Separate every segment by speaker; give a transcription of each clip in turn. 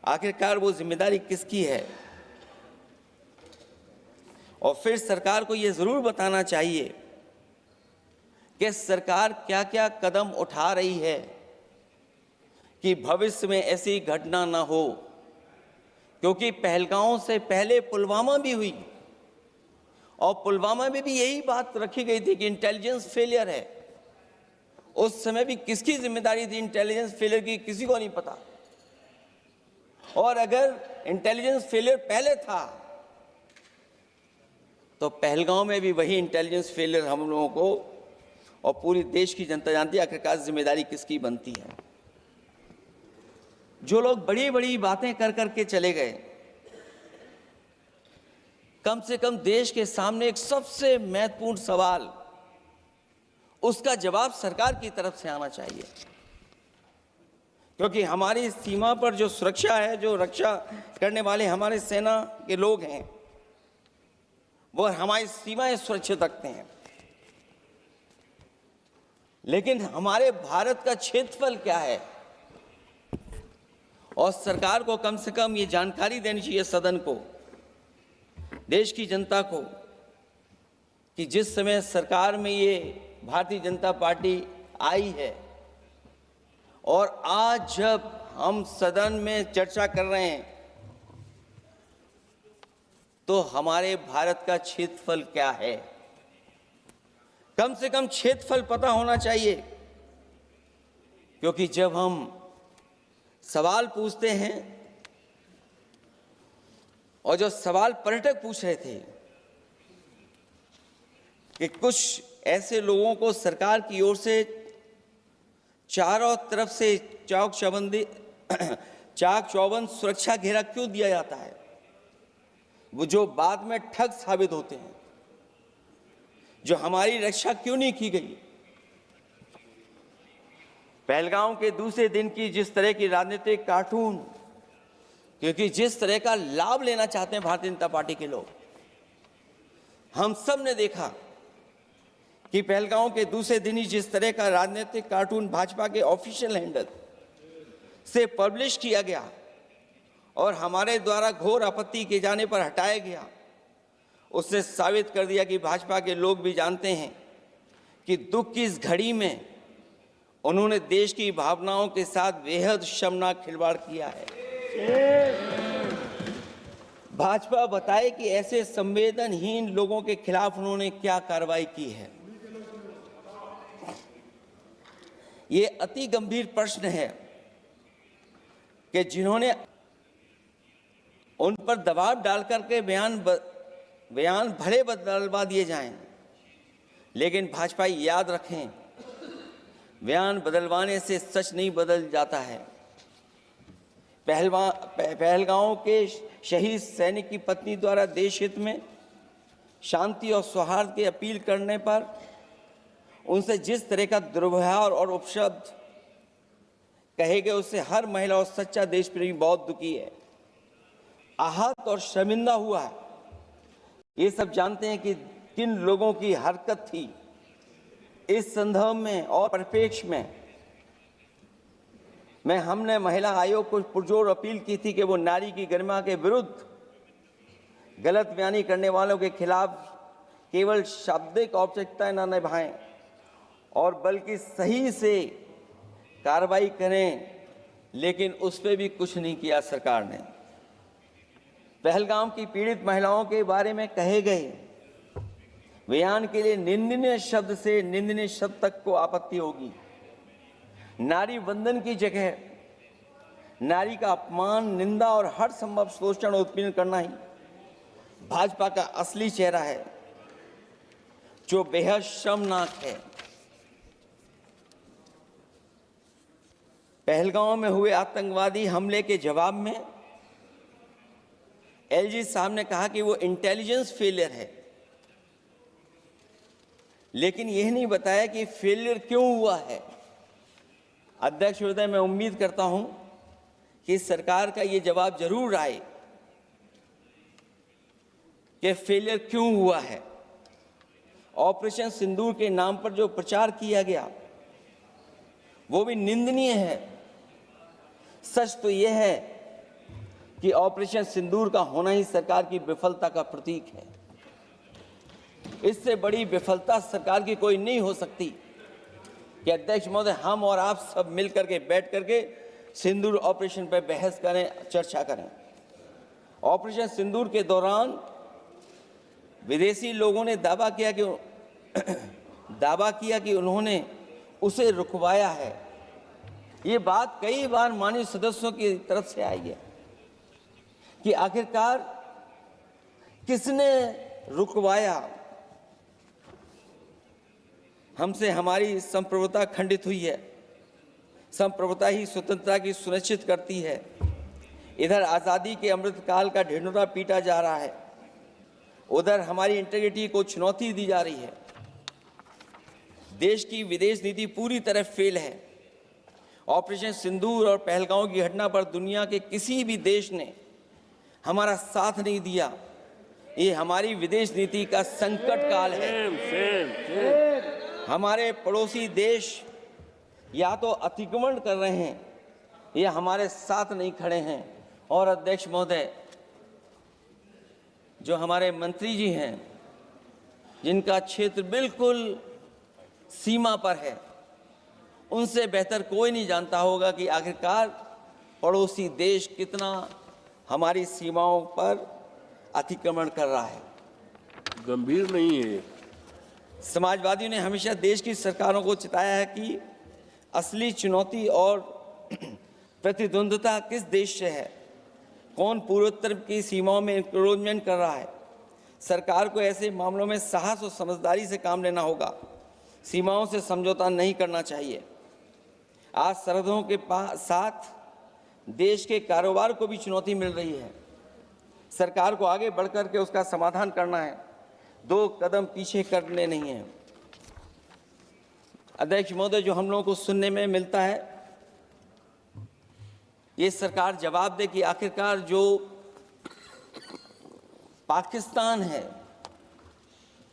Speaker 1: आखिरकार वो जिम्मेदारी किसकी है? और फिर सरकार को ये जरूर बताना चाहिए कि सरकार क्या क्या कदम उठा रही है कि भविष्य में ऐसी घटना ना हो, क्योंकि पहलगांव से पहले पुलवामा भी हुई और पुलवामा में भी यही बात रखी गई थी कि इंटेलिजेंस फेलियर है। उस समय भी किसकी जिम्मेदारी थी इंटेलिजेंस फेलियर की? किसी को नहीं पता। और अगर इंटेलिजेंस फेलियर पहले था तो पहलगांव में भी वही इंटेलिजेंस फेलियर हम लोगों को और पूरी देश की जनता जानती है आखिरकार जिम्मेदारी किसकी बनती है। जो लोग बड़ी बड़ी बातें कर करके चले गए, कम से कम देश के सामने एक सबसे महत्वपूर्ण सवाल, उसका जवाब सरकार की तरफ से आना चाहिए। क्योंकि हमारी सीमा पर जो सुरक्षा है, जो रक्षा करने वाले हमारे सेना के लोग हैं, वो हमारी सीमाएं सुरक्षित रखते हैं। लेकिन हमारे भारत का क्षेत्रफल क्या है? और सरकार को कम से कम ये जानकारी देनी चाहिए सदन को, देश की जनता को, कि जिस समय सरकार में ये भारतीय जनता पार्टी आई है और आज जब हम सदन में चर्चा कर रहे हैं तो हमारे भारत का क्षेत्रफल क्या है? कम से कम क्षेत्रफल पता होना चाहिए। क्योंकि जब हम सवाल पूछते हैं, और जो सवाल पर्यटक पूछ रहे थे कि कुछ ऐसे लोगों को सरकार की ओर से चारों तरफ से चाक चौबंद सुरक्षा घेरा क्यों दिया जाता है, वो जो बाद में ठग साबित होते हैं, जो हमारी रक्षा क्यों नहीं की गई? पहलगांव के दूसरे दिन की जिस तरह की राजनीतिक कार्टून, क्योंकि जिस तरह का लाभ लेना चाहते हैं भारतीय जनता पार्टी के लोग, हम सब ने देखा कि पहलगांव के दूसरे दिन ही जिस तरह का राजनीतिक कार्टून भाजपा के ऑफिशियल हैंडल से पब्लिश किया गया और हमारे द्वारा घोर आपत्ति किए जाने पर हटाया गया, उसने साबित कर दिया कि भाजपा के लोग भी जानते हैं कि दुख की इस घड़ी में उन्होंने देश की भावनाओं के साथ बेहद शर्मनाक खिलवाड़ किया है। भाजपा बताए कि ऐसे संवेदनहीन लोगों के खिलाफ उन्होंने क्या कार्रवाई की है। ये अति गंभीर प्रश्न है कि जिन्होंने उन पर दबाव डालकर के बयान भले बदलवा दिए जाएं, लेकिन भाजपा याद रखें, बयान बदलवाने से सच नहीं बदल जाता है। पहलगांव के शहीद सैनिक की पत्नी द्वारा देश हित में शांति और सौहार्द की अपील करने पर उनसे जिस तरह का दुर्व्यवहार और उपशब्द कहे गए, उससे हर महिला और सच्चा देश प्रेमी बहुत दुखी है, आहत और शर्मिंदा हुआ है। ये सब जानते हैं कि किन लोगों की हरकत थी। इस संदर्भ में और परिप्रेक्ष्य में हमने महिला आयोग को पुरजोर अपील की थी कि वो नारी की गरिमा के विरुद्ध गलत बयानी करने वालों के खिलाफ केवल शाब्दिक औपचारिकताएं न निभाएं और बल्कि सही से कार्रवाई करें, लेकिन उस पर भी कुछ नहीं किया सरकार ने। पहलगाम की पीड़ित महिलाओं के बारे में कहे गए बयान के लिए निंदनीय शब्द से निंदनीय शब्द तक को आपत्ति होगी। नारी वंदन की जगह नारी का अपमान, निंदा और हर संभव शोषण उत्पीड़न करना ही भाजपा का असली चेहरा है, जो बेहद शर्मनाक है। पहलगांव में हुए आतंकवादी हमले के जवाब में एलजी साहब ने कहा कि वो इंटेलिजेंस फेलियर है, लेकिन यह नहीं बताया कि फेलियर क्यों हुआ है। अध्यक्ष महोदय, मैं उम्मीद करता हूं कि सरकार का ये जवाब जरूर आए कि फेलियर क्यों हुआ है। ऑपरेशन सिंदूर के नाम पर जो प्रचार किया गया वो भी निंदनीय है। सच तो यह है कि ऑपरेशन सिंदूर का होना ही सरकार की विफलता का प्रतीक है। इससे बड़ी विफलता सरकार की कोई नहीं हो सकती कि अध्यक्ष महोदय, हम और आप सब मिलकर के बैठ करके सिंदूर ऑपरेशन पर बहस करें, चर्चा करें। ऑपरेशन सिंदूर के दौरान विदेशी लोगों ने दावा किया कि उन्होंने उसे रुकवाया है। ये बात कई बार माननीय सदस्यों की तरफ से आई है कि आखिरकार किसने रुकवाया। हमसे हमारी संप्रभुता खंडित हुई है। संप्रभुता ही स्वतंत्रता की सुनिश्चित करती है। इधर आज़ादी के अमृतकाल का ढिंढोरा पीटा जा रहा है, उधर हमारी इंटीग्रिटी को चुनौती दी जा रही है। देश की विदेश नीति पूरी तरह फेल है। ऑपरेशन सिंदूर और पहलगांव की घटना पर दुनिया के किसी भी देश ने हमारा साथ नहीं दिया। ये हमारी विदेश नीति का संकट काल है। हमारे पड़ोसी देश या तो अतिक्रमण कर रहे हैं या हमारे साथ नहीं खड़े हैं। और अध्यक्ष महोदय, जो हमारे मंत्री जी हैं, जिनका क्षेत्र बिल्कुल सीमा पर है, उनसे बेहतर कोई नहीं जानता होगा कि आखिरकार पड़ोसी देश कितना हमारी सीमाओं पर अतिक्रमण कर रहा है।
Speaker 2: गंभीर नहीं है।
Speaker 1: समाजवादियों ने हमेशा देश की सरकारों को चिताया है कि असली चुनौती और प्रतिद्वंद्विता किस देश से है, कौन पूर्वोत्तर की सीमाओं में इंक्रोचमेंट कर रहा है। सरकार को ऐसे मामलों में साहस और समझदारी से काम लेना होगा। सीमाओं से समझौता नहीं करना चाहिए। आज सरहदों के साथ देश के कारोबार को भी चुनौती मिल रही है। सरकार को आगे बढ़कर के उसका समाधान करना है, 2 कदम पीछे करने नहीं है। अध्यक्ष महोदय, जो हम लोगों को सुनने में मिलता है, ये सरकार जवाब दे कि आखिरकार जो पाकिस्तान है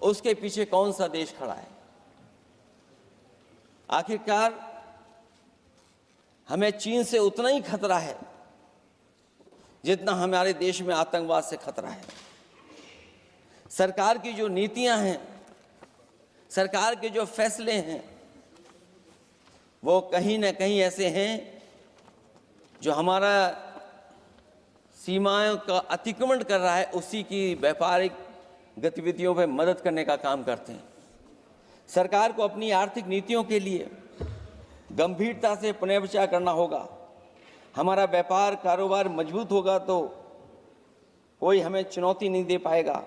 Speaker 1: उसके पीछे कौन सा देश खड़ा है। आखिरकार हमें चीन से उतना ही खतरा है जितना हमारे देश में आतंकवाद से खतरा है। सरकार की जो नीतियां हैं, सरकार के जो फैसले हैं, वो कहीं न कहीं ऐसे हैं जो हमारा सीमाओं का अतिक्रमण कर रहा है, उसी की व्यापारिक गतिविधियों में मदद करने का काम करते हैं। सरकार को अपनी आर्थिक नीतियों के लिए गंभीरता से पुनर्विचार करना होगा। हमारा व्यापार कारोबार मजबूत होगा तो कोई हमें चुनौती नहीं दे पाएगा।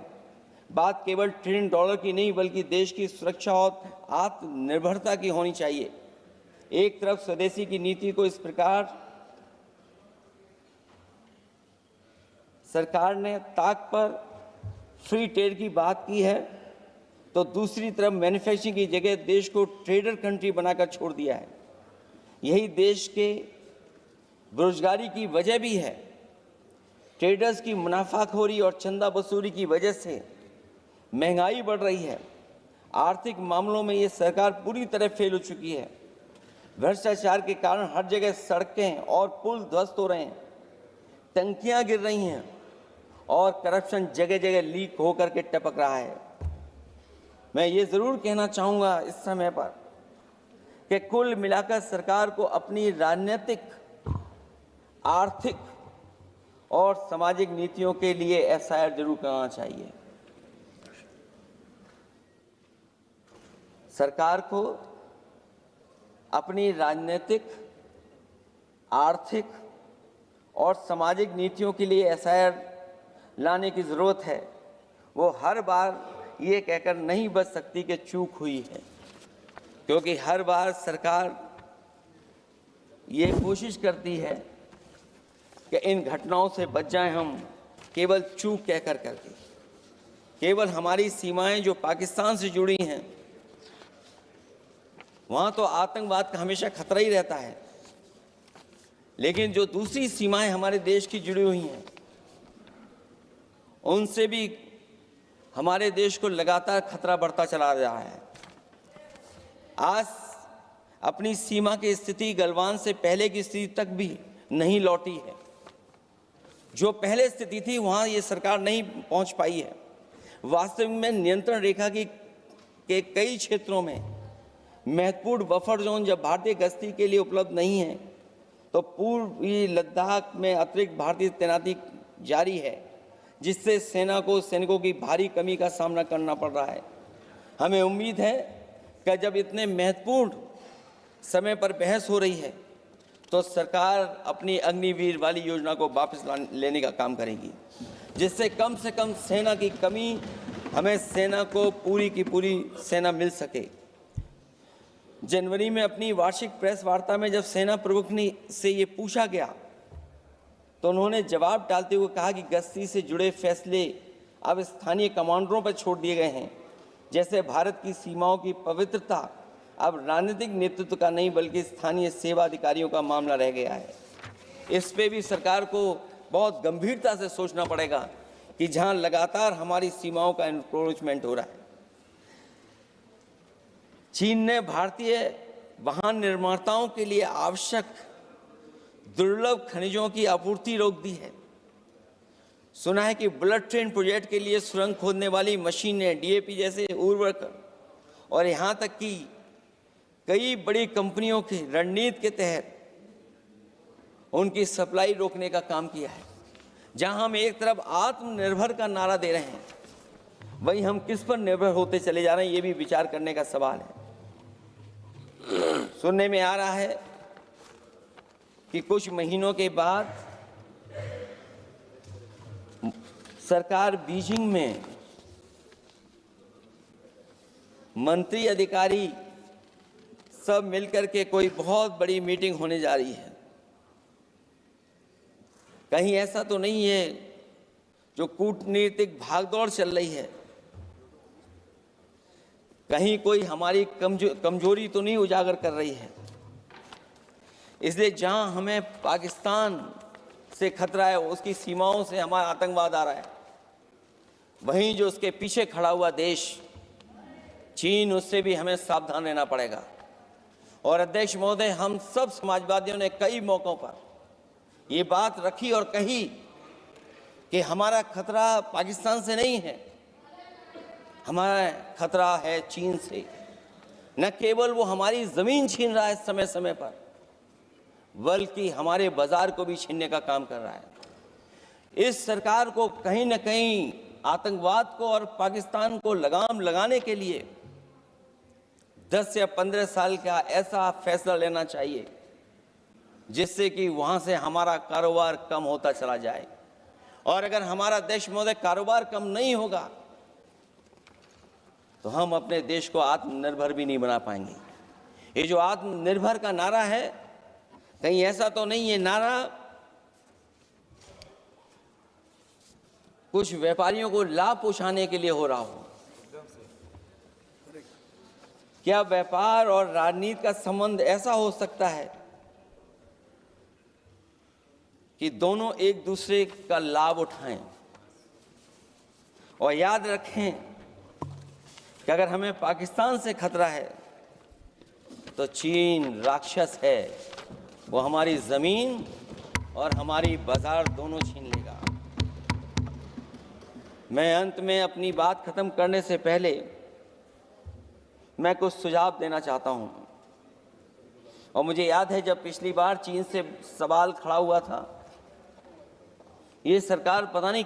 Speaker 1: बात केवल $1 ट्रिलियन की नहीं, बल्कि देश की सुरक्षा और आत्मनिर्भरता की होनी चाहिए। एक तरफ स्वदेशी की नीति को इस प्रकार सरकार ने ताक पर फ्री ट्रेड की बात की है, तो दूसरी तरफ मैन्युफैक्चरिंग की जगह देश को ट्रेडर कंट्री बनाकर छोड़ दिया है। यही देश के बेरोजगारी की वजह भी है। ट्रेडर्स की मुनाफाखोरी और चंदा वसूली की वजह से महंगाई बढ़ रही है। आर्थिक मामलों में ये सरकार पूरी तरह फेल हो चुकी है। भ्रष्टाचार के कारण हर जगह सड़कें और पुल ध्वस्त हो रहे हैं, टंकियां गिर रही हैं और करप्शन जगह जगह लीक होकर के टपक रहा है। मैं ये ज़रूर कहना चाहूँगा इस समय पर कि कुल मिलाकर सरकार को अपनी राजनीतिक, आर्थिक और सामाजिक नीतियों के लिए एफआईआर जरूर करना चाहिए। सरकार को अपनी राजनीतिक, आर्थिक और सामाजिक नीतियों के लिए एफआईआर लाने की ज़रूरत है। वो हर बार ये कहकर नहीं बच सकती कि चूक हुई है, क्योंकि हर बार सरकार ये कोशिश करती है कि इन घटनाओं से बच जाएं हम, केवल चूक कहकर करके। केवल हमारी सीमाएं जो पाकिस्तान से जुड़ी हैं, वहाँ तो आतंकवाद का हमेशा खतरा ही रहता है, लेकिन जो दूसरी सीमाएं हमारे देश की जुड़ी हुई हैं, उनसे भी हमारे देश को लगातार खतरा बढ़ता चला जा रहा है। आज अपनी सीमा की स्थिति गलवान से पहले की स्थिति तक भी नहीं लौटी है। जो पहले स्थिति थी वहां ये सरकार नहीं पहुंच पाई है। वास्तविक में नियंत्रण रेखा के कई क्षेत्रों में महत्वपूर्ण बफर जोन जब भारतीय गश्ती के लिए उपलब्ध नहीं है तो पूर्वी लद्दाख में अतिरिक्त भारतीय तैनाती जारी है, जिससे सेना को सैनिकों की भारी कमी का सामना करना पड़ रहा है। हमें उम्मीद है कि जब इतने महत्वपूर्ण समय पर बहस हो रही है तो सरकार अपनी अग्निवीर वाली योजना को वापस लेने का काम करेगी, जिससे कम से कम सेना की कमी, हमें सेना को पूरी की पूरी सेना मिल सके। जनवरी में अपनी वार्षिक प्रेस वार्ता में जब सेना प्रमुख ने से ये पूछा गया तो उन्होंने जवाब डालते हुए कहा कि गश्ती से जुड़े फैसले अब स्थानीय कमांडरों पर छोड़ दिए गए हैं। जैसे भारत की सीमाओं की पवित्रता अब राजनीतिक नेतृत्व का नहीं बल्कि स्थानीय सेवा अधिकारियों का मामला रह गया है। इस पे भी सरकार को बहुत गंभीरता से सोचना पड़ेगा कि जहां लगातार हमारी सीमाओं का एनक्रोचमेंट हो रहा है। चीन ने भारतीय वाहन निर्माताओं के लिए आवश्यक दुर्लभ खनिजों की आपूर्ति रोक दी है। सुना है कि बुलेट ट्रेन प्रोजेक्ट के लिए सुरंग खोदने वाली मशीनें, डीएपी जैसे उर्वरक और यहाँ तक कि कई बड़ी कंपनियों की रणनीति के तहत उनकी सप्लाई रोकने का काम किया है। जहां हम एक तरफ आत्मनिर्भर का नारा दे रहे हैं, वहीं हम किस पर निर्भर होते चले जा रहे हैं, ये भी विचार करने का सवाल है। सुनने में आ रहा है कि कुछ महीनों के बाद सरकार बीजिंग में मंत्री अधिकारी सब मिलकर के कोई बहुत बड़ी मीटिंग होने जा रही है। कहीं ऐसा तो नहीं है जो कूटनीतिक भागदौड़ चल रही है, कहीं कोई हमारी कमजोरी तो नहीं उजागर कर रही है। इसलिए जहां हमें पाकिस्तान से खतरा है, उसकी सीमाओं से हमारा आतंकवाद आ रहा है, वहीं जो उसके पीछे खड़ा हुआ देश चीन, उससे भी हमें सावधान रहना पड़ेगा। और अध्यक्ष महोदय, हम सब समाजवादियों ने कई मौकों पर ये बात रखी और कही कि हमारा खतरा पाकिस्तान से नहीं है, हमारा खतरा है चीन से। न केवल वो हमारी जमीन छीन रहा है समय समय पर, बल्कि हमारे बाजार को भी छीनने का काम कर रहा है। इस सरकार को कहीं न कहीं आतंकवाद को और पाकिस्तान को लगाम लगाने के लिए 10 या 15 साल का ऐसा फैसला लेना चाहिए जिससे कि वहां से हमारा कारोबार कम होता चला जाए। और अगर हमारा देश महोदय कारोबार कम नहीं होगा तो हम अपने देश को आत्मनिर्भर भी नहीं बना पाएंगे। ये जो आत्मनिर्भर का नारा है, कहीं ऐसा तो नहीं है नारा कुछ व्यापारियों को लाभ पहुंचाने के लिए हो रहा हो। क्या व्यापार और राजनीति का संबंध ऐसा हो सकता है कि दोनों एक दूसरे का लाभ उठाएं? और याद रखें कि अगर हमें पाकिस्तान से खतरा है तो चीन राक्षस है, वो हमारी जमीन और हमारी बाजार दोनों छीन लेगा। मैं अंत में अपनी बात खत्म करने से पहले मैं कुछ सुझाव देना चाहता हूं। और मुझे याद है जब पिछली बार चीन से सवाल खड़ा हुआ था, ये सरकार पता नहीं